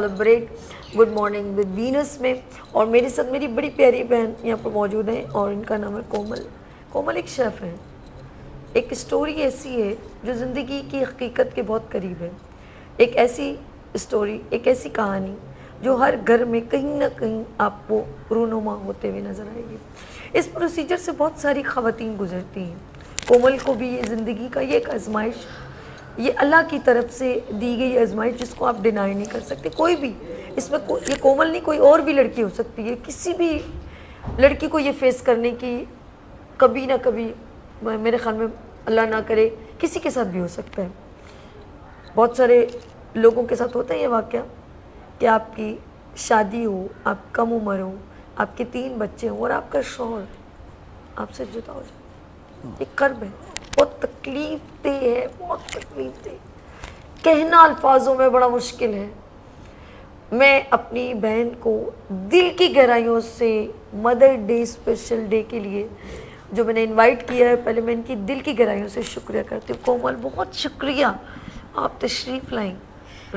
Celebrate good morning with Venus में। और मेरे साथ मेरी बड़ी प्यारी बहन यहाँ पर मौजूद हैं और इनका नाम है कोमल। कोमल एक शेफ़ है। एक स्टोरी ऐसी है जो ज़िंदगी की हकीकत के बहुत करीब है। एक ऐसी स्टोरी, एक ऐसी कहानी जो हर घर में कहीं ना कहीं आपको रूनुमा होते हुए नज़र आएगी। इस प्रोसीजर से बहुत सारी ख़वातीन गुजरती हैं। कोमल को भी ये ज़िंदगी का ये एक आजमाइश, ये अल्लाह की तरफ से दी गई आजमाइश जिसको आप डिनाई नहीं कर सकते। कोई भी इसमें ये कोमल नहीं, कोई और भी लड़की हो सकती है। किसी भी लड़की को ये फेस करने की कभी ना कभी, मेरे ख्याल में अल्लाह ना करे, किसी के साथ भी हो सकता है। बहुत सारे लोगों के साथ होता है ये वाक़या कि आपकी शादी हो, आप कम उम्र हो, आपके 3 बच्चे हों और आपका शौहर आपसे जुदा हो जाए। एक कर्ब है, बहुत तकलीफ दे है, बहुत तकलीफ दे, कहना अल्फाजों में बड़ा मुश्किल है। मैं अपनी बहन को दिल की गहराइयों से मदर डे स्पेशल डे के लिए जो मैंने इनवाइट किया है, पहले मैं इनकी दिल की गहराइयों से शुक्रिया करती हूँ। कोमल बहुत शुक्रिया, आप तशरीफ़ लाई।